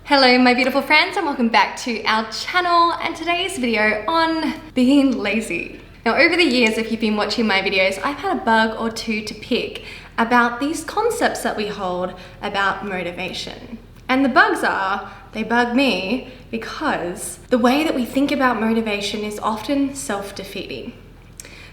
Hello my beautiful friends and welcome back to our channel and today's video on being lazy. Now over the years, if you've been watching my videos, I've had a bug or two to pick about these concepts that we hold about motivation. And the bugs are, they bug me because the way that we think about motivation is often self-defeating.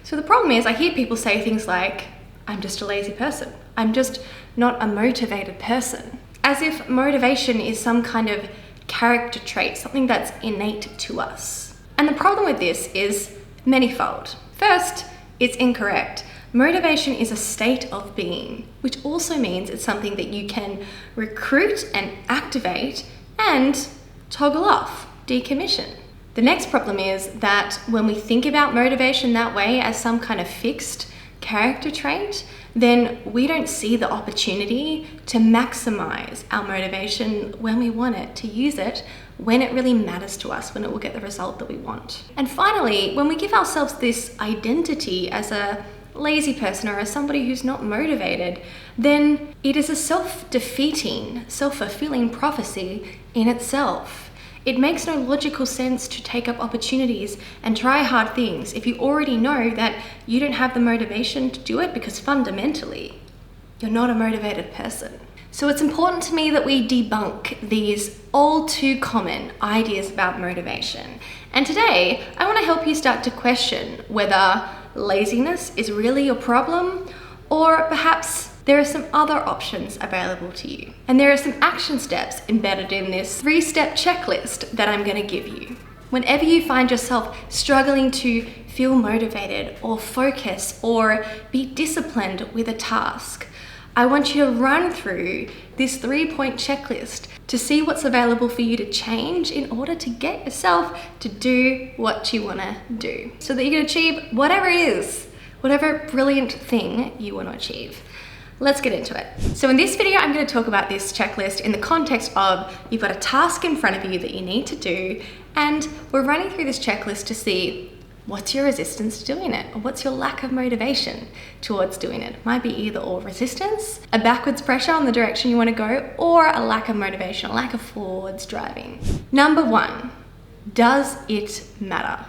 So the problem is I hear people say things like, I'm just a lazy person. I'm just not a motivated person. As if motivation is some kind of character trait, something that's innate to us. And the problem with this is manifold. First, it's incorrect. Motivation is a state of being, which also means it's something that you can recruit and activate and toggle off, decommission. The next problem is that when we think about motivation that way as some kind of fixed character trait, then we don't see the opportunity to maximize our motivation when we want it, to use it when it really matters to us, when it will get the result that we want. And finally, when we give ourselves this identity as a lazy person or as somebody who's not motivated, then it is a self-defeating, self-fulfilling prophecy in itself. It makes no logical sense to take up opportunities and try hard things if you already know that you don't have the motivation to do it because fundamentally, you're not a motivated person. So it's important to me that we debunk these all too common ideas about motivation. And today, I want to help you start to question whether laziness is really your problem, or perhaps there are some other options available to you. And there are some action steps embedded in this 3-step checklist that I'm going to give you. Whenever you find yourself struggling to feel motivated or focus or be disciplined with a task, I want you to run through this 3-point checklist to see what's available for you to change in order to get yourself to do what you want to do so that you can achieve whatever it is, whatever brilliant thing you want to achieve. Let's get into it. So in this video, I'm going to talk about this checklist in the context of you've got a task in front of you that you need to do, and we're running through this checklist to see what's your resistance to doing it, or what's your lack of motivation towards doing it. It might be either or resistance, a backwards pressure on the direction you want to go, or a lack of motivation, a lack of forwards driving. Number 1, does it matter?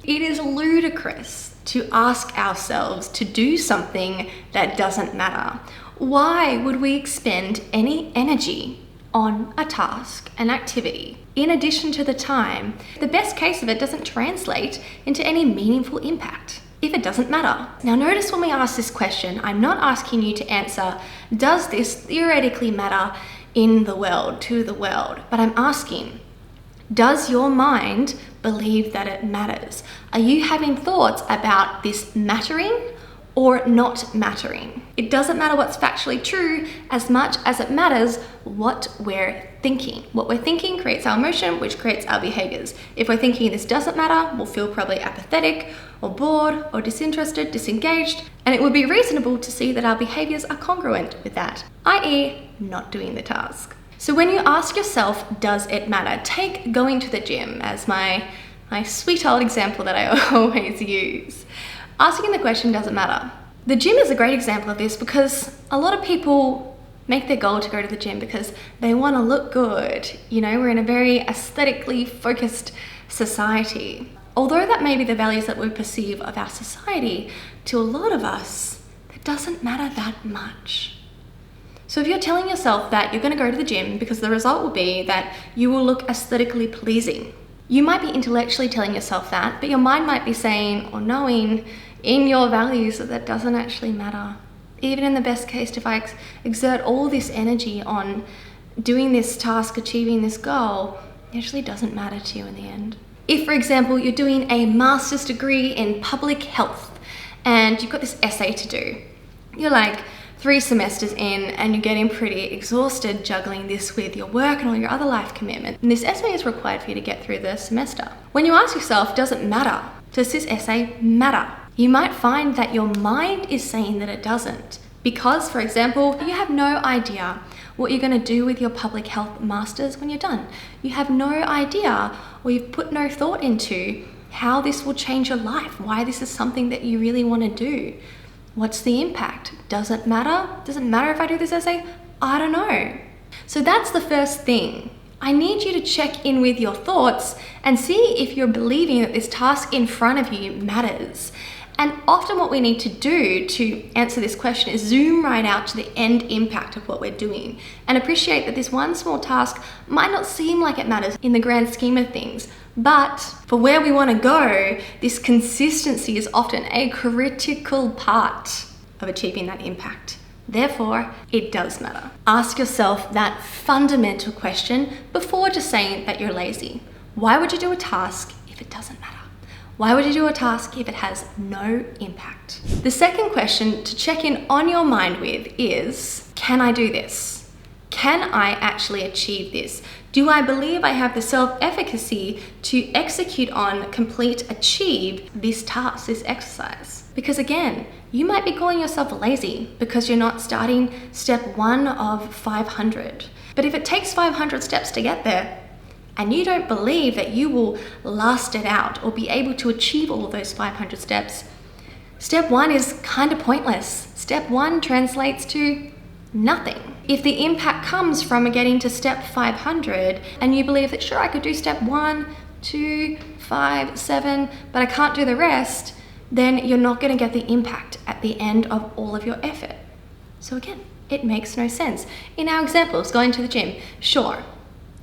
It is ludicrous to ask ourselves to do something that doesn't matter. Why would we expend any energy on a task, an activity, in addition to the time? The best case of it doesn't translate into any meaningful impact if it doesn't matter. Now notice when we ask this question, I'm not asking you to answer, does this theoretically matter in the world, to the world? But I'm asking, does your mind believe that it matters? Are you having thoughts about this mattering or not mattering? It doesn't matter what's factually true as much as it matters what we're thinking. What we're thinking creates our emotion, which creates our behaviors. If we're thinking this doesn't matter, we'll feel probably apathetic or bored or disinterested, disengaged, and it would be reasonable to see that our behaviors are congruent with that, i.e. not doing the task. So when you ask yourself, does it matter? Take going to the gym as my sweet old example that I always use. Asking the question, does it matter? The gym is a great example of this because a lot of people make their goal to go to the gym because they want to look good. You know, we're in a very aesthetically focused society. Although that may be the values that we perceive of our society, to a lot of us, it doesn't matter that much. So if you're telling yourself that you're going to go to the gym because the result will be that you will look aesthetically pleasing, you might be intellectually telling yourself that, but your mind might be saying or knowing in your values that that doesn't actually matter. Even in the best case, if I exert all this energy on doing this task, achieving this goal, it actually doesn't matter to you in the end. If, for example, you're doing a master's degree in public health and you've got this essay to do, you're like 3 semesters in and you're getting pretty exhausted juggling this with your work and all your other life commitments. And this essay is required for you to get through the semester. When you ask yourself, does it matter? Does this essay matter? You might find that your mind is saying that it doesn't. Because, for example, you have no idea what you're going to do with your public health masters when you're done. You have no idea, or you've put no thought into how this will change your life, why this is something that you really want to do. What's the impact? Does it matter? Does it matter if I do this essay? I don't know. So that's the first thing. I need you to check in with your thoughts and see if you're believing that this task in front of you matters. And often what we need to do to answer this question is zoom right out to the end impact of what we're doing and appreciate that this one small task might not seem like it matters in the grand scheme of things, but for where we want to go, this consistency is often a critical part of achieving that impact. Therefore, it does matter. Ask yourself that fundamental question before just saying that you're lazy. Why would you do a task if it doesn't matter? Why would you do a task if it has no impact? The second question to check in on your mind with is, can I do this? Can I actually achieve this? Do I believe I have the self-efficacy to execute on, complete, achieve this task, this exercise? Because again, you might be calling yourself lazy because you're not starting step 1 of 500. But if it takes 500 steps to get there, and you don't believe that you will last it out or be able to achieve all of those 500 steps, step 1 is kind of pointless. Step 1 translates to nothing. If the impact comes from getting to step 500 and you believe that sure, I could do step 1, 2, 5, 7, but I can't do the rest, then you're not going to get the impact at the end of all of your effort. So again, it makes no sense. In our examples, going to the gym, sure,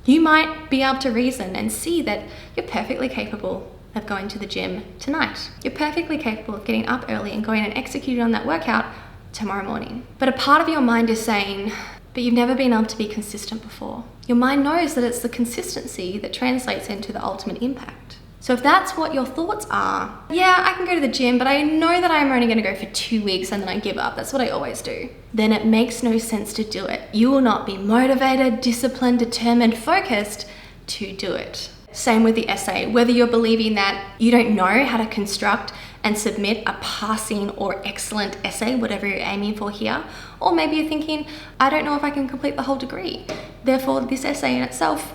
you might be able to reason and see that you're perfectly capable of going to the gym tonight. You're perfectly capable of getting up early and going and executing on that workout tomorrow morning. But a part of your mind is saying, but you've never been able to be consistent before. Your mind knows that it's the consistency that translates into the ultimate impact. So if that's what your thoughts are, yeah, I can go to the gym, but I know that I'm only going to go for 2 weeks and then I give up. That's what I always do. Then it makes no sense to do it. You will not be motivated, disciplined, determined, focused to do it. Same with the essay. Whether you're believing that you don't know how to construct and submit a passing or excellent essay, whatever you're aiming for here, or maybe you're thinking, I don't know if I can complete the whole degree. Therefore, this essay in itself,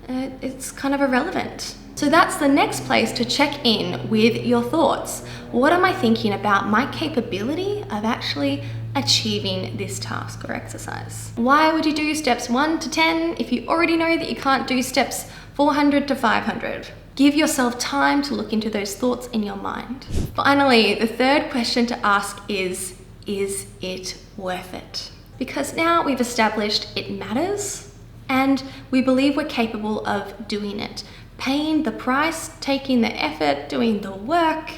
it's kind of irrelevant. So that's the next place to check in with your thoughts. What am I thinking about my capability of actually achieving this task or exercise? Why would you do steps 1 to 10 if you already know that you can't do steps 400 to 500? Give yourself time to look into those thoughts in your mind. Finally, the third question to ask is it worth it? Because now we've established it matters and we believe we're capable of doing it. Paying the price, taking the effort, doing the work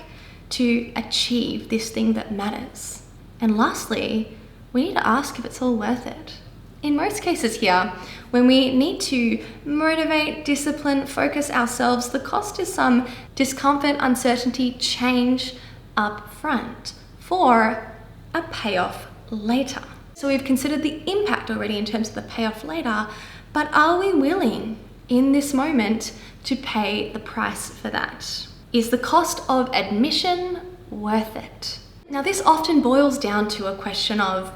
to achieve this thing that matters. And lastly, we need to ask if it's all worth it. In most cases here, when we need to motivate, discipline, focus ourselves, the cost is some discomfort, uncertainty, change up front for a payoff later. So we've considered the impact already in terms of the payoff later, but are we willing in this moment to pay the price for that? Is the cost of admission worth it? Now, this often boils down to a question of,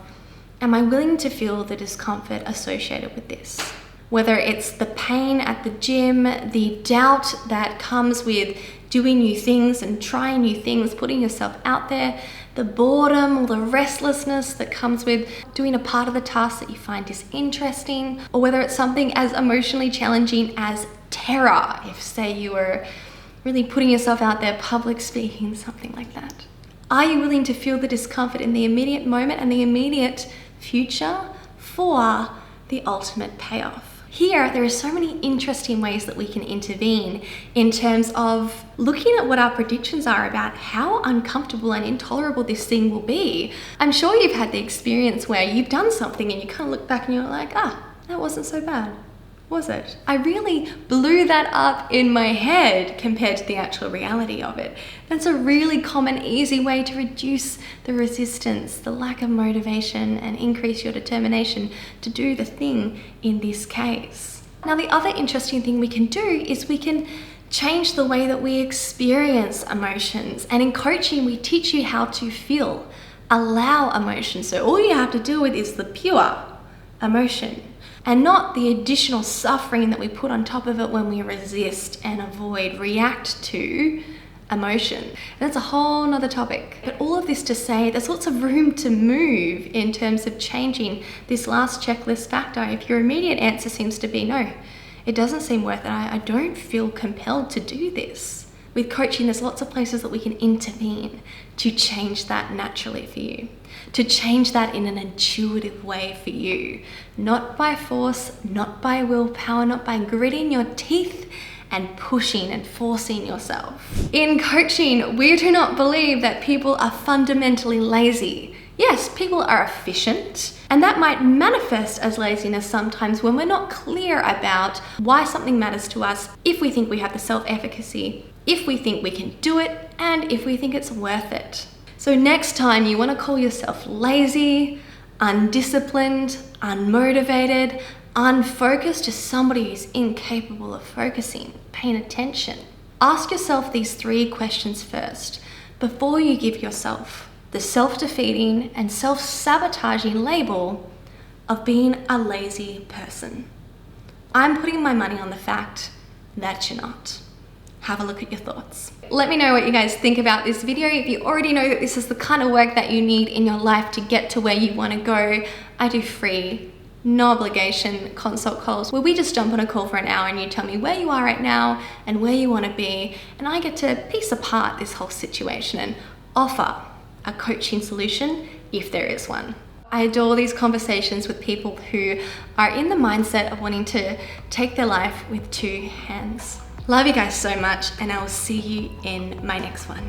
am I willing to feel the discomfort associated with this? Whether it's the pain at the gym, the doubt that comes with doing new things and trying new things, putting yourself out there, the boredom or the restlessness that comes with doing a part of the task that you find is interesting, or whether it's something as emotionally challenging as terror, if say you were really putting yourself out there, public speaking, something like that. Are you willing to feel the discomfort in the immediate moment and the immediate future for the ultimate payoff? Here, there are so many interesting ways that we can intervene in terms of looking at what our predictions are about how uncomfortable and intolerable this thing will be. I'm sure you've had the experience where you've done something and you kind of look back and you're like, that wasn't so bad, was it? I really blew that up in my head compared to the actual reality of it. That's a really common, easy way to reduce the resistance, the lack of motivation, and increase your determination to do the thing in this case. Now, the other interesting thing we can do is we can change the way that we experience emotions. And in coaching, we teach you how to feel, allow emotion. So all you have to deal with is the pure emotion, and not the additional suffering that we put on top of it when we resist and avoid, react to emotion. And that's a whole nother topic. But all of this to say, there's lots of room to move in terms of changing this last checklist factor. If your immediate answer seems to be, no, it doesn't seem worth it, I don't feel compelled to do this. With coaching, there's lots of places that we can intervene to change that naturally for you, to change that in an intuitive way for you, not by force, not by willpower, not by gritting your teeth and pushing and forcing yourself. In coaching, we do not believe that people are fundamentally lazy. Yes, people are efficient, and that might manifest as laziness sometimes when we're not clear about why something matters to us, if we think we have the self-efficacy, if we think we can do it, and if we think it's worth it. So next time you want to call yourself lazy, undisciplined, unmotivated, unfocused, just somebody who's incapable of focusing, paying attention, ask yourself these 3 questions first before you give yourself the self-defeating and self-sabotaging label of being a lazy person. I'm putting my money on the fact that you're not. Have a look at your thoughts. Let me know what you guys think about this video. If you already know that this is the kind of work that you need in your life to get to where you want to go, I do free, no obligation consult calls where we just jump on a call for an hour and you tell me where you are right now and where you want to be, and I get to piece apart this whole situation and offer a coaching solution if there is one. I adore these conversations with people who are in the mindset of wanting to take their life with 2 hands. Love you guys so much, and I will see you in my next one.